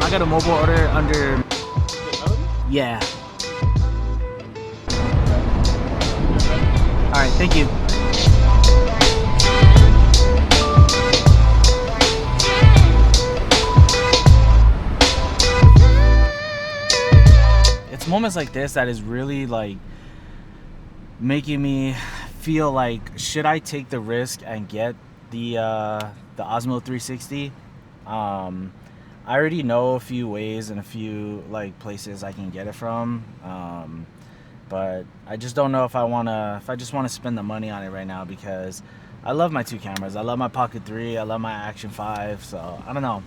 I got a mobile order under. Yeah. All right, thank you. It's moments like this that is really like making me feel like, should I take the risk and get the Osmo 360? I already know a few ways and a few like places I can get it from, but I just don't know if I just want to spend the money on it right now, because I love my two cameras. I love my Pocket 3, I love my Action 5, so I don't know.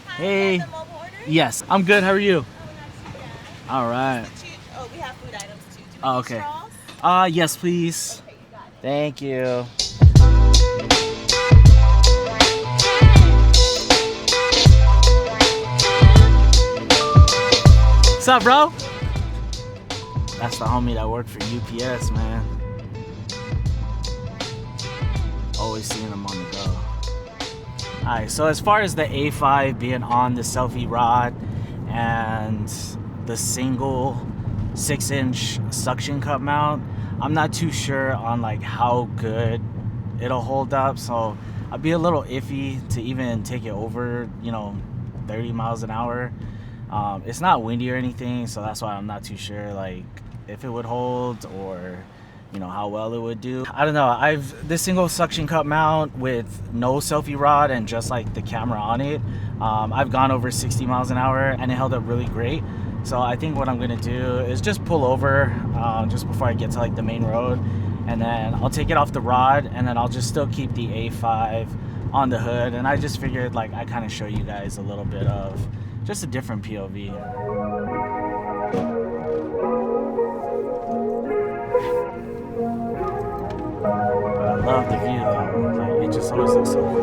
Hi, hey. you have the mobile order? Yes, I'm good. How are you? Oh, not too bad. All right. Oh, we have food items too. Do we Oh, need okay. straws? Yes, please. Okay, you got it. Thank you. What's up, bro? That's the homie that worked for UPS, man. Always seeing him on the go. Alright, so as far as the A5 being on the selfie rod and the single 6-inch suction cup mount, I'm not too sure on like how good it'll hold up, so I'd be a little iffy to even take it over, 30 miles an hour. It's not windy or anything, so that's why I'm not too sure like if it would hold or how well it would do. I don't know. This single suction cup mount with no selfie rod and just like the camera on it, I've gone over 60 miles an hour and it held up really great. So I think what I'm gonna do is just pull over just before I get to like the main road, and then I'll take it off the rod, and then I'll just still keep the A5 on the hood. And I just figured like I kind of show you guys a little bit of just a different POV. I love the view though. Like, it just always looks so good.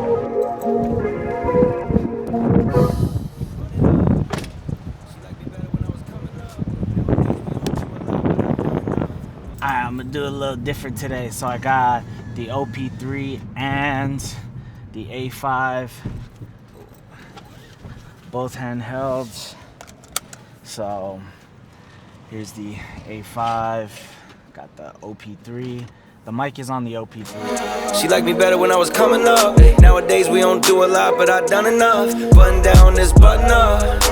Alright, I'm gonna do a little different today. So I got the OP3 and the A5, both handhelds. So here's the A5, got the OP3. The mic is on the OP3. She liked me better when I was coming up. Nowadays we don't do a lot, but I done enough. Button down this button up.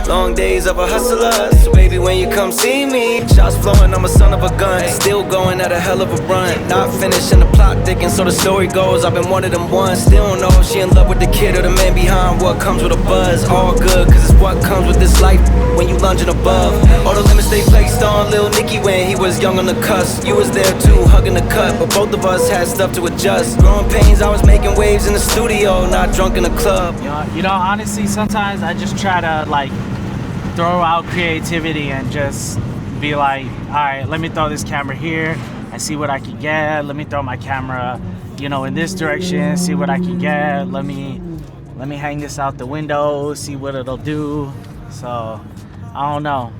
Long days of a hustler. So baby, when you come see me, shots flowing, I'm a son of a gun. Still going at a hell of a run. Not finishing the plot thicken, so the story goes, I've been one of them ones. Still don't know if she in love with the kid or the man behind what comes with a buzz. All good, cause it's what comes with this life when you lunging above. All the limits they placed on Lil Nicky when he was young on the cusp. You was there too, hugging the cut, but both of us had stuff to adjust. Growing pains, I was making waves in the studio, not drunk in the club. Honestly, sometimes I just try to like throw out creativity and just be like, all right, let me throw this camera here and see what I can get. Let me throw my camera, in this direction, see what I can get. Let me hang this out the window, see what it'll do. So I don't know.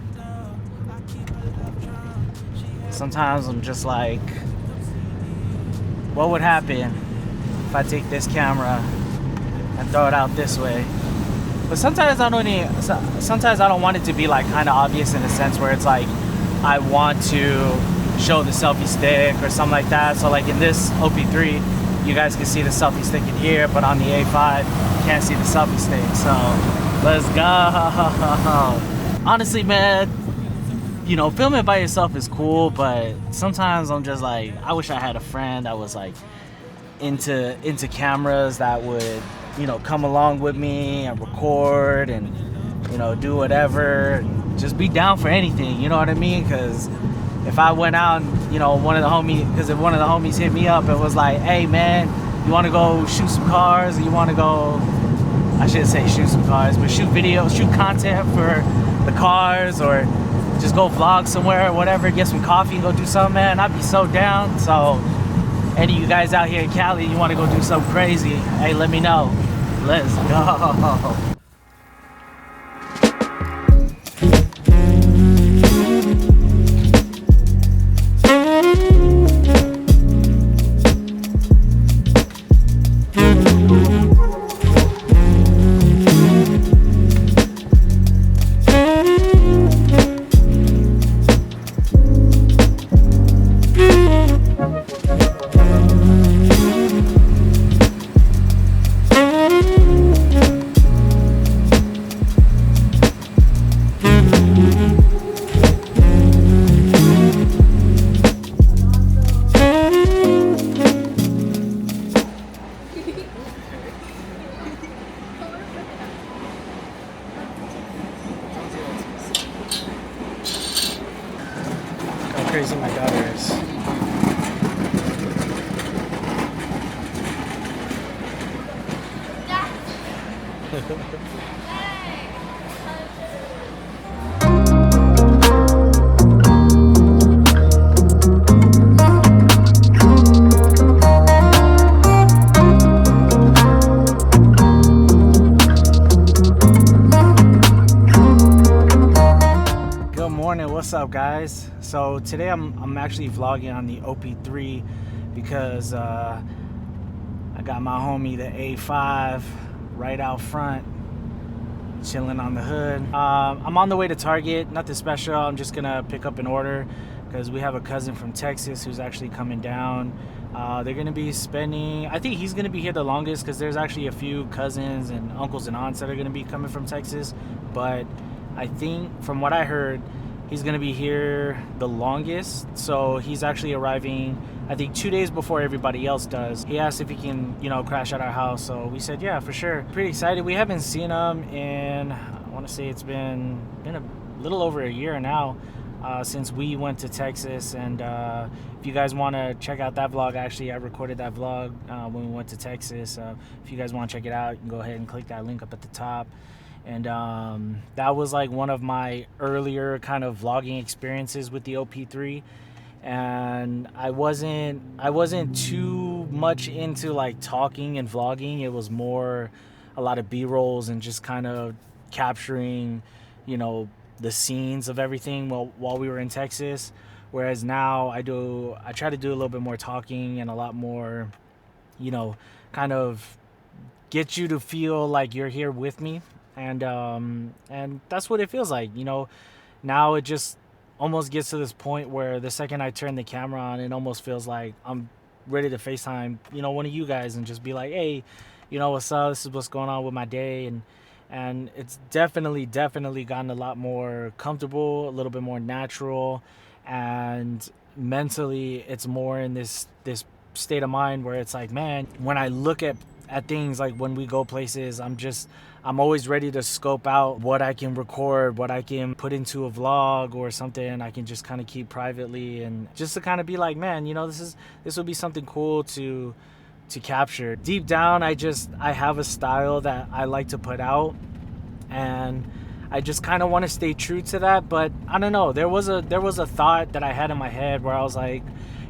Sometimes I'm just like, what would happen if I take this camera and throw it out this way? But sometimes I don't want it to be like kind of obvious in a sense where it's like I want to show the selfie stick or something like that. So like in this OP3, you guys can see the selfie stick in here, but on the A5, you can't see the selfie stick. So let's go. Honestly, man, filming by yourself is cool, but sometimes I'm just like, I wish I had a friend that was like into cameras that would come along with me and record and do whatever and just be down for anything, you know what I mean? Because if I went out and if one of the homies hit me up and was like, hey man, you want to go shoot some cars, or you want to go, I shouldn't say shoot some cars, but shoot content for the cars, or just go vlog somewhere or whatever, get some coffee and go do something, man, I'd be so down. So any of you guys out here in Cali, you want to go do something crazy, hey, let me know. Let's go. crazy my daughter is. Good morning, what's up guys? So today I'm actually vlogging on the OP3 because I got my homie the A5 right out front, chilling on the hood. I'm on the way to Target, nothing special. I'm just gonna pick up an order because we have a cousin from Texas who's actually coming down. They're gonna be spending, I think he's gonna be here the longest because there's actually a few cousins and uncles and aunts that are gonna be coming from Texas, but I think from what I heard, he's gonna be here the longest. So he's actually arriving, I think 2 days before everybody else does. He asked if he can, crash at our house. So we said, yeah, for sure. Pretty excited. We haven't seen him in, I wanna say it's been a little over a year now since we went to Texas. And if you guys wanna check out that vlog, actually I recorded that vlog when we went to Texas. If you guys wanna check it out, you can go ahead and click that link up at the top. And that was like one of my earlier kind of vlogging experiences with the OP3, and I wasn't too much into like talking and vlogging. It was more a lot of B-rolls and just kind of capturing the scenes of everything while we were in Texas. Whereas now I try to do a little bit more talking and a lot more kind of get you to feel like you're here with me. And that's what it feels like. Now it just almost gets to this point where the second I turn the camera on, it almost feels like I'm ready to FaceTime one of you guys and just be like, hey, what's up, this is what's going on with my day. And it's definitely gotten a lot more comfortable, a little bit more natural, and mentally it's more in this state of mind where it's like, man, when I look at things, like when we go places, I'm always ready to scope out what I can record, what I can put into a vlog or something I can just kind of keep privately, and just to kind of be like, man, this would be something cool to capture. Deep down, I have a style that I like to put out, and I just kind of want to stay true to that. But I don't know, there was a thought that I had in my head where I was like,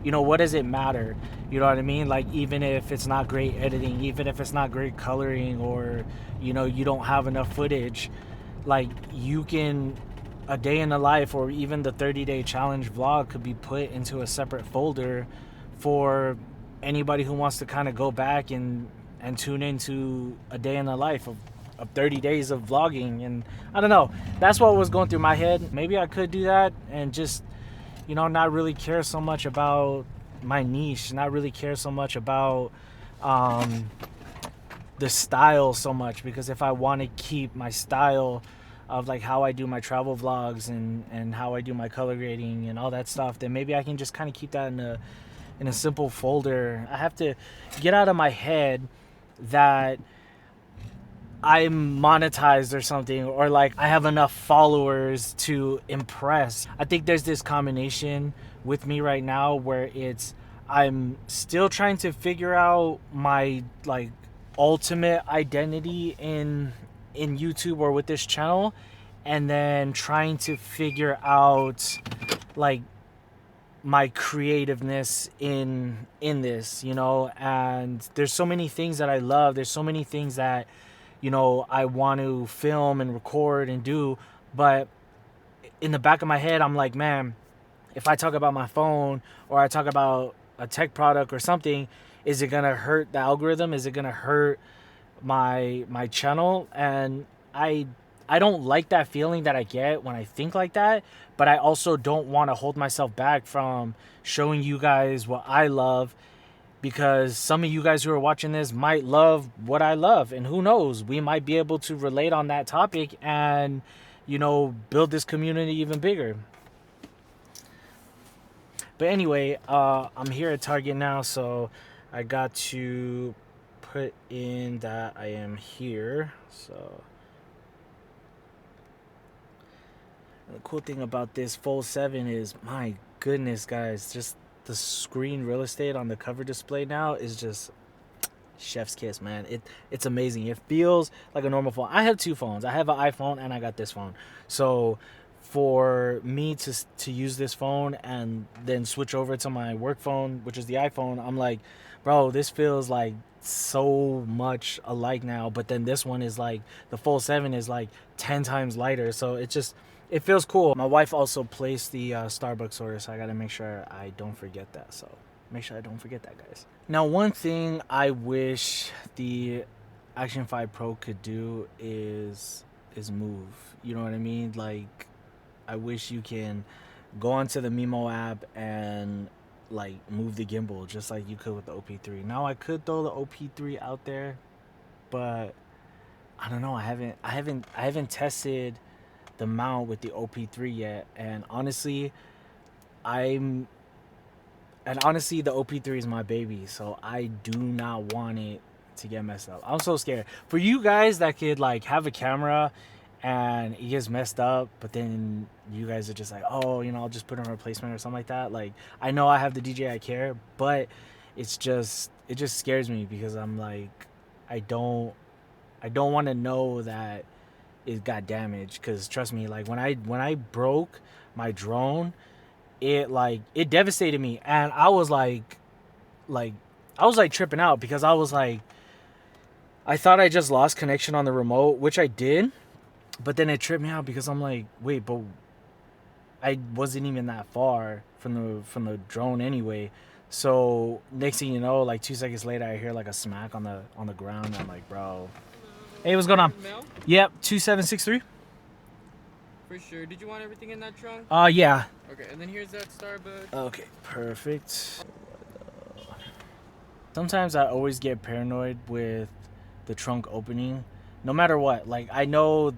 what does it matter? You know what I mean? Like, even if it's not great editing, even if it's not great coloring, or you don't have enough footage, like, you can, a day in the life or even the 30-day challenge vlog could be put into a separate folder for anybody who wants to kind of go back and tune into a day in the life of 30 days of vlogging. And I don't know, that's what was going through my head. Maybe I could do that and just not really care so much about my niche, not really care so much about the style so much, because if I want to keep my style of like how I do my travel vlogs and how I do my color grading and all that stuff, then maybe I can just kind of keep that in a simple folder. I have to get out of my head that I'm monetized or something, or like I have enough followers to impress. I think there's this combination with me right now where I'm still trying to figure out my like ultimate identity in YouTube or with this channel, and then trying to figure out like my creativeness in this, and there's so many things that I love. There's so many things that I want to film and record and do, but in the back of my head, I'm like, man, if I talk about my phone or I talk about a tech product or something, is it gonna hurt the algorithm? Is it gonna hurt my channel? And I don't like that feeling that I get when I think like that, but I also don't want to hold myself back from showing you guys what I love, because some of you guys who are watching this might love what I love, and who knows, we might be able to relate on that topic and build this community even bigger. But anyway, I'm here at Target now, so I got to put in that I am here. So the cool thing about this Fold 7 is, my goodness, guys, just the screen real estate on the cover display now is just chef's kiss, man. It's amazing. It feels like a normal phone. I have two phones. I have an iPhone and I got this phone. So for me to use this phone and then switch over to my work phone, which is the iPhone, I'm like, bro, this feels like so much alike now. But then this one is like, the Fold 7 is like 10 times lighter. So it feels cool. My wife also placed the Starbucks order, so I gotta make sure I don't forget that. So make sure I don't forget that, guys. Now, one thing I wish the Action 5 Pro could do is move. You know what I mean? Like, I wish you can go onto the Mimo app and like move the gimbal just like you could with the OP3. Now I could throw the OP3 out there, but I don't know. I haven't tested the mount with the OP3 yet, and honestly the OP3 is my baby, so I do not want it to get messed up. I'm so scared for you guys that could like have a camera and it gets messed up, but then you guys are just like, oh, you know, I'll just put in a replacement or something like that. Like, I know I have the DJI Care, but it just scares me because I'm like, I don't want to know that it got damaged, because trust me, like when I broke my drone, it devastated me, and I was like tripping out because I was like, I thought I just lost connection on the remote, which I did, but then it tripped me out because I'm like, wait, but I wasn't even that far from the drone anyway. So next thing you know, like 2 seconds later, I hear like a smack on the ground. And I'm like, bro, hey, what's going on? Mail? Yep, 2763. For sure. Did you want everything in that trunk? Yeah. Okay, and then here's that Starbucks. Okay, perfect. Sometimes I always get paranoid with the trunk opening, no matter what. Like, I know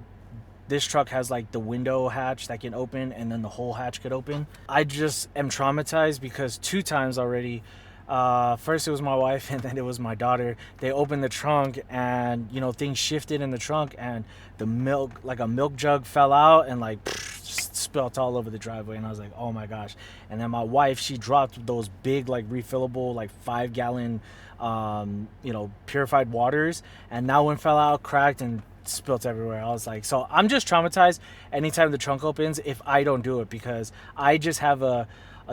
this truck has like the window hatch that can open and then the whole hatch could open. I just am traumatized because 2 times already, first it was my wife and then it was my daughter. They opened the trunk and, you know, things shifted in the trunk and the milk, like a milk jug fell out and like just spilt all over the driveway, and I was like, oh my gosh. And then my wife, she dropped those big like refillable like 5-gallon you know, purified waters, and that one fell out, cracked, and spilt everywhere. I was like, so I'm just traumatized anytime the trunk opens if I don't do it, because I just have a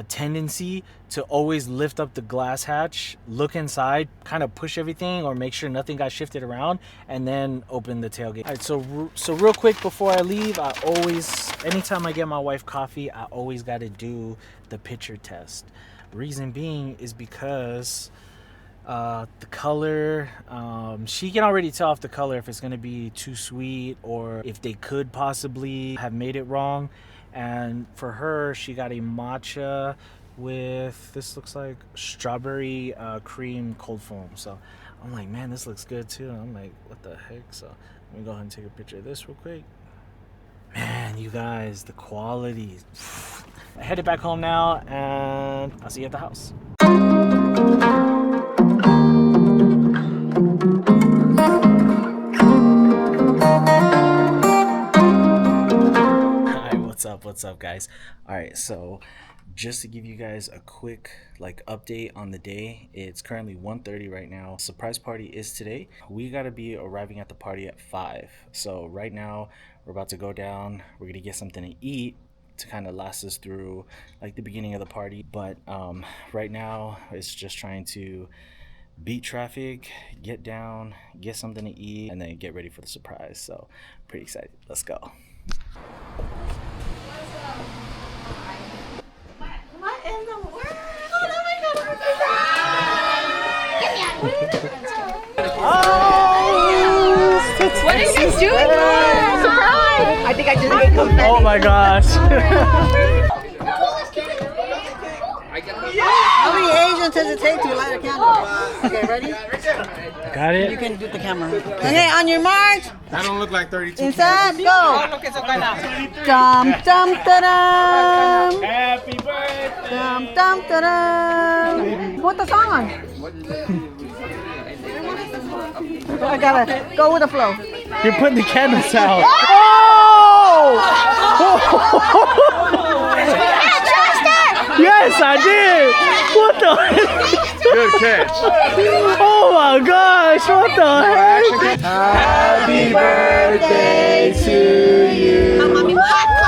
tendency to always lift up the glass hatch, look inside, kind of push everything or make sure nothing got shifted around, and then open the tailgate. All right, so real quick before I leave, anytime I get my wife coffee, I always got to do the picture test. Reason being is because the color, she can already tell off the color if it's going to be too sweet or if they could possibly have made it wrong. And for her, she got a matcha with, this looks like strawberry cream cold foam. So I'm like, man, this looks good too. And I'm like, what the heck? So let me go ahead and take a picture of this real quick. Man, you guys, the quality. I headed back home now, and I'll see you at the house. What's up, guys? All right, so just to give you guys a quick like update on the day, it's currently 1:30 right now. Surprise party is today. We got to be arriving at the party at 5. So right now we're about to go down. We're gonna get something to eat to kind of last us through like the beginning of the party, but right now it's just trying to beat traffic, get down, get something to eat, and then get ready for the surprise. So pretty excited. Let's go. What in the world? Oh my God! What are you guys doing? Surprise! I think I just ate confetti. Oh my gosh. How many Asians does it take to light a candle? Okay, ready? Got it? You can do the camera. Okay, on your march. I don't look like 32. Inside, go. Dum dum da dum. Happy birthday. Dum dum da dum. Put the song on. I gotta go with the flow. You're putting the candles out. Oh! Yeah! I did. What the heck? Good catch. Oh my gosh, what the heck? Happy birthday to you. Mommy, what?